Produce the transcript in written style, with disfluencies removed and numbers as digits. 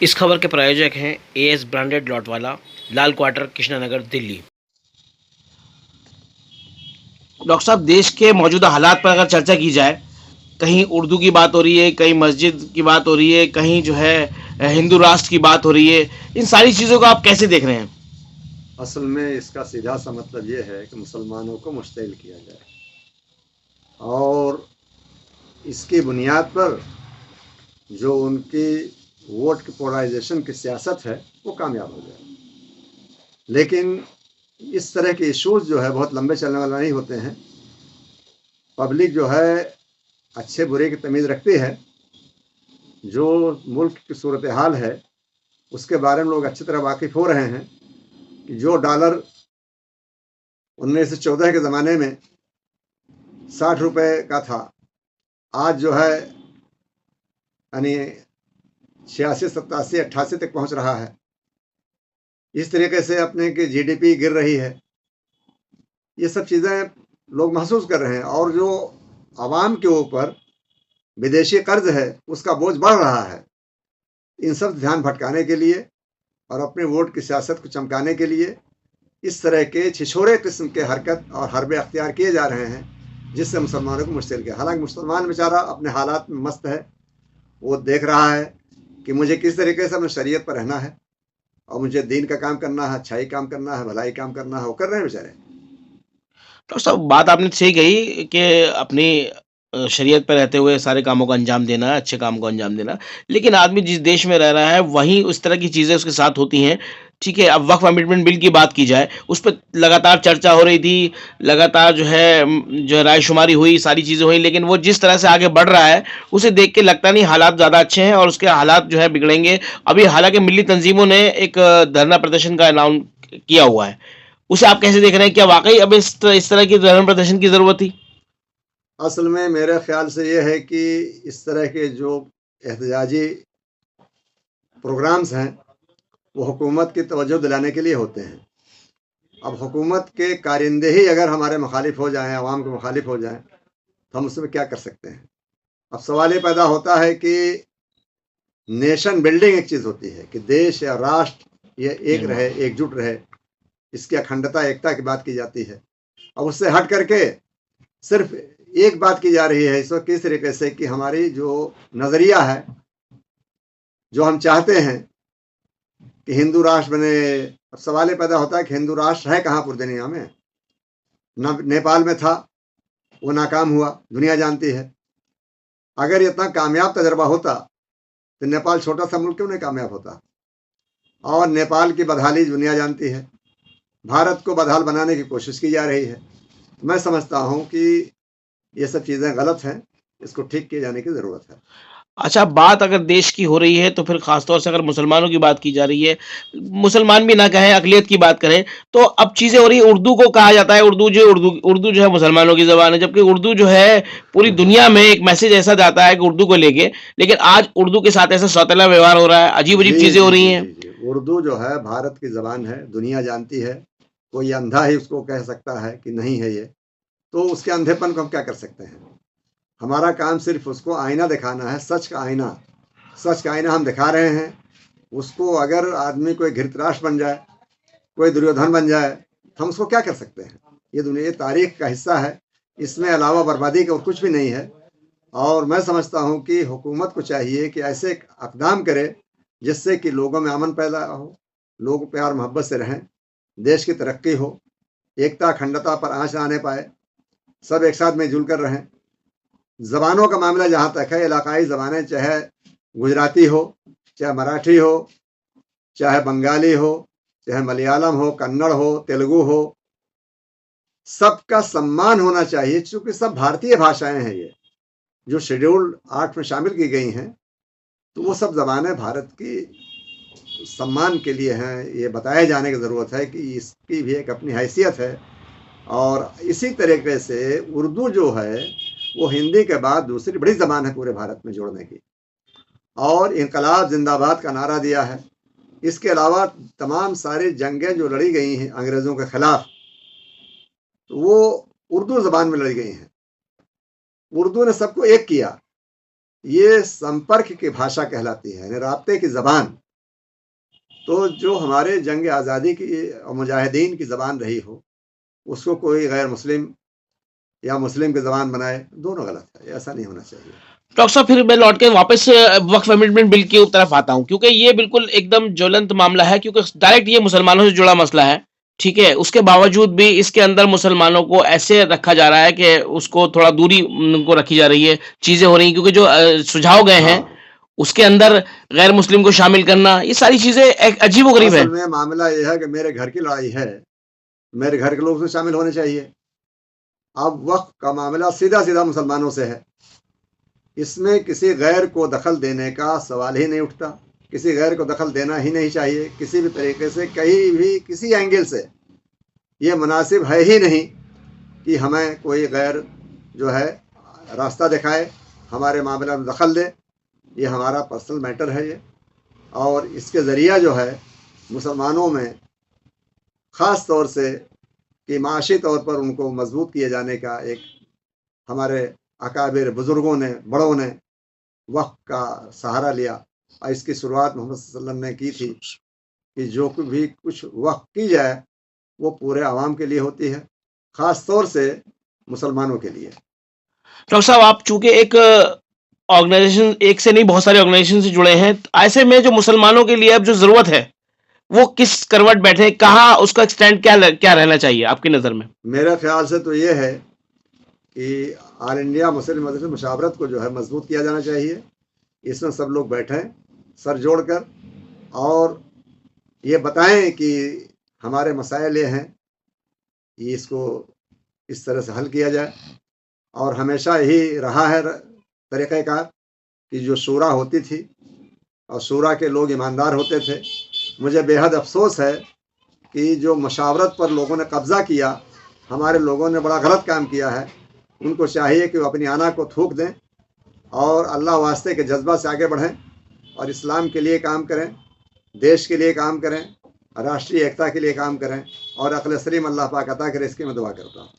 इस खबर के प्रायोजक हैं एएस ब्रांडेड लॉटवाला, लाल क्वार्टर, कृष्णानगर, दिल्ली। डॉक्टर साहब, देश के मौजूदा हालात पर अगर चर्चा की जाए, कहीं उर्दू की बात हो रही है, कहीं मस्जिद की बात हो रही है, कहीं जो है हिंदू राष्ट्र की बात हो रही है। इन सारी चीज़ों को आप कैसे देख रहे हैं? असल में इसका सीधा सा मतलब ये है कि मुसलमानों को मुश्तइल किया जाए और इसकी बुनियाद पर जो उनकी वोट की पोलराइजेशन की सियासत है वो कामयाब हो जाए। लेकिन इस तरह के इश्यूज जो है बहुत लंबे चलने वाले नहीं होते हैं। पब्लिक जो है अच्छे बुरे की तमीज़ रखती है। जो मुल्क की सूरत हाल है उसके बारे में लोग अच्छी तरह वाकिफ़ हो रहे हैं कि जो डॉलर 1914 के ज़माने में 60 रुपये का था, आज जो है यानी 86, 87, 88 तक पहुंच रहा है। इस तरीके से अपने की जीडीपी गिर रही है। ये सब चीज़ें लोग महसूस कर रहे हैं और जो आवाम के ऊपर विदेशी कर्ज है उसका बोझ बढ़ रहा है। इन सब ध्यान भटकाने के लिए और अपने वोट की सियासत को चमकाने के लिए इस तरह के छिछोरे किस्म के हरकत और हरबे अख्तियार किए जा रहे हैं, जिससे मुसलमानों को मुश्किल किया। हालांकि मुसलमान बेचारा अपने हालात में मस्त है। वो देख रहा है कि मुझे किस तरीके से अपने शरीयत पर रहना है और मुझे दीन का काम करना है, अच्छाई काम करना है, भलाई काम करना है, वो कर रहे हैं बेचारे। डॉक्टर साहब, बात आपने सही कही कि अपनी शरीयत पे रहते हुए सारे कामों को अंजाम देना है, अच्छे काम को अंजाम देना। लेकिन आदमी जिस देश में रह रहा है, वहीं उस तरह की चीज़ें उसके साथ होती हैं। ठीक है, अब वक्फ अमेंडमेंट बिल की बात की जाए, उस पे लगातार चर्चा हो रही थी, लगातार जो है रायशुमारी हुई, सारी चीज़ें हुई, लेकिन वो जिस तरह से आगे बढ़ रहा है, उसे देख के लगता नहीं हालात ज़्यादा अच्छे हैं और उसके हालात जो है बिगड़ेंगे। अभी हालाँकि मिल्ली तंज़ीमों ने एक धरना प्रदर्शन का ऐलान किया हुआ है। उसे आप कैसे देख रहे हैं? क्या वाक़ई अब इस तरह की धरना प्रदर्शन की ज़रूरत थी? असल में मेरे ख्याल से ये है कि इस तरह के जो एहतजाजी प्रोग्राम्स हैं वो हुकूमत की तवज्जो दिलाने के लिए होते हैं। अब हुकूमत के कारिंदे ही अगर हमारे मुखालिफ हो जाएं, आवाम के मुखालिफ हो जाएं, तो हम उसमें क्या कर सकते हैं? अब सवाल ये पैदा होता है कि नेशन बिल्डिंग एक चीज़ होती है कि देश या राष्ट्र ये एक रहे, एकजुट रहे, इसकी अखंडता एकता की बात की जाती है। अब उससे हट करके सिर्फ एक बात की जा रही है इस वक्त किस तरीके से कि हमारी जो नज़रिया है, जो हम चाहते हैं कि हिंदू राष्ट्र बने। अब सवाल ये पैदा होता है कि हिंदू राष्ट्र है कहाँ पूरी दुनिया में? न नेपाल में था, वो नाकाम हुआ, दुनिया जानती है। अगर इतना कामयाब तजर्बा होता तो नेपाल छोटा सा मुल्क क्यों नहीं कामयाब होता? और नेपाल की बदहाली दुनिया जानती है। भारत को बदहाल बनाने की कोशिश की जा रही है। मैं समझता हूँ कि ये सब चीज़ें गलत हैं, इसको ठीक किए जाने की ज़रूरत है। अच्छा, बात अगर देश की हो रही है तो फिर ख़ास तौर से अगर मुसलमानों की बात की जा रही है, मुसलमान भी ना कहें, अक़लियत की बात करें, तो अब चीज़ें हो रही हैं, उर्दू को कहा जाता है, उर्दू जो है मुसलमानों की ज़बान है, जबकि उर्दू जो है पूरी दुनिया में एक मैसेज ऐसा जाता है कि उर्दू को लेके, लेकिन आज उर्दू के साथ ऐसा सौतेला व्यवहार हो रहा है, अजीब-अजीब जी, चीज़ें हो जी, रही जी, हैं। जी, जी। उर्दू जो है भारत की ज़बान है, दुनिया जानती है। कोई अंधा ही उसको कह सकता है कि नहीं है ये। तो उसके अंधेपन को हम क्या कर सकते हैं? हमारा काम सिर्फ़ उसको आईना दिखाना है, सच का आईना। सच का आईना हम दिखा रहे हैं। उसको अगर आदमी कोई धृतराष्ट्र बन जाए, कोई दुर्योधन बन जाए, तो हम उसको क्या कर सकते हैं? ये दुनिया ये तारीख़ का हिस्सा है। इसमें अलावा बर्बादी का और कुछ भी नहीं है। और मैं समझता हूँ कि हुकूमत को चाहिए कि ऐसे इक़दाम करे जिससे कि लोगों में अमन पैदा हो, लोग प्यार मोहब्बत से रहें, देश की तरक्की हो, एकता अखंडता पर आँच ना आने पाए, सब एक साथ मिल-जुल कर रहें। ज़बानों का मामला जहाँ तक है, इलाकाई ज़बानें चाहे गुजराती हो, चाहे मराठी हो, चाहे बंगाली हो, चाहे मलयालम हो, कन्नड़ हो, तेलुगु हो, सबका सम्मान होना चाहिए चूँकि सब भारतीय भाषाएँ हैं ये, जो शेड्यूल्ड 8 में शामिल की गई हैं। तो वो सब ज़बानें भारत की सम्मान के लिए हैं। ये बताए जाने की ज़रूरत है कि इसकी भी एक अपनी हैसियत है। और इसी तरीके से उर्दू जो है वो हिंदी के बाद दूसरी बड़ी ज़बान है पूरे भारत में जोड़ने की। और इनकलाब ज़िंदाबाद का नारा दिया है। इसके अलावा तमाम सारी जंगें जो लड़ी गई हैं अंग्रेज़ों के ख़िलाफ़, तो वो उर्दू ज़बान में लड़ी गई हैं। उर्दू ने सबको एक किया। ये संपर्क की भाषा कहलाती है, यानी राब्ते की ज़बान। तो जो हमारे जंग आज़ादी की और मुजाहिदीन की ज़बान रही हो, उसको कोई गैर मुस्लिम या मुस्लिम की ज़बान बनाए, दोनों गलत है, ऐसा नहीं होना चाहिए। डॉक्टर साहब फिर मैं लौट के वापस वक्फ अमेंडमेंट बिल की तरफ आता हूँ, क्योंकि ये बिल्कुल एकदम ज्वलंत मामला है, क्योंकि डायरेक्ट ये मुसलमानों से जुड़ा मसला है, ठीक है? उसके बावजूद भी इसके अंदर मुसलमानों को ऐसे रखा जा रहा है कि उसको थोड़ा दूरी उनको रखी जा रही है, चीज़ें हो रही हैं, क्योंकि जो सुझाव गए हैं, हाँ, उसके अंदर गैर मुस्लिम को शामिल करना, ये सारी चीज़ें एक अजीबो-गरीब है। असल में मामला ये है कि मेरे घर की लड़ाई है, मेरे घर के लोग उसमें शामिल होने चाहिए। अब वक़्फ़ का मामला सीधा-सीधा मुसलमानों से है। इसमें किसी गैर को दखल देने का सवाल ही नहीं उठता, किसी गैर को दखल देना ही नहीं चाहिए, किसी भी तरीके से, कहीं भी, किसी एंगल से ये मुनासिब है ही नहीं कि हमें कोई गैर जो है रास्ता दिखाए, हमारे मामला में दखल दे। ये हमारा पर्सनल मैटर है ये, और इसके ज़रिया जो है मुसलमानों में ख़ास तौर से कि माशी तौर पर उनको मजबूत किए जाने का एक हमारे अकाबिर बुज़ुर्गों ने, बड़ों ने वक़्फ़ का सहारा लिया, और इसकी शुरुआत मोहम्मद सल्लल्लाहु अलैहि वसल्लम ने की थी कि जो भी कुछ वक़्फ़ की जाए, वो पूरे अवाम के लिए होती है, ख़ास तौर से मुसलमानों के लिए। डॉक्टर साहब आप चूँकि एक ऑर्गेनाइज़ेशन, एक से नहीं बहुत सारे ऑर्गेनाइज़ेशन से जुड़े हैं, ऐसे में जो मुसलमानों के लिए अब जो ज़रूरत है, वो किस करवट बैठे, कहाँ उसका स्टैंड क्या रहना चाहिए आपकी नज़र में? मेरे ख़्याल से तो ये है कि ऑल इंडिया मुस्लिम मजलिस मुशावरत को जो है मजबूत किया जाना चाहिए। इसमें सब लोग बैठें सर जोड़कर, और ये बताएं कि हमारे मसाइल ये हैं, ये इसको इस तरह से हल किया जाए। और हमेशा यही रहा है तरीक़ेकार कि जो शूरा होती थी और शूरा के लोग ईमानदार होते थे। मुझे बेहद अफ़सोस है कि जो मशावरत पर लोगों ने कब्ज़ा किया, हमारे लोगों ने बड़ा गलत काम किया है। उनको चाहिए कि वो अपनी आना को थूक दें और अल्लाह वास्ते के जज्बा से आगे बढ़ें और इस्लाम के लिए काम करें, देश के लिए काम करें, राष्ट्रीय एकता के लिए काम करें, और अक़ल सलीम अल्लाह पाक अता करे, इसकी मैं दुआ करता हूँ।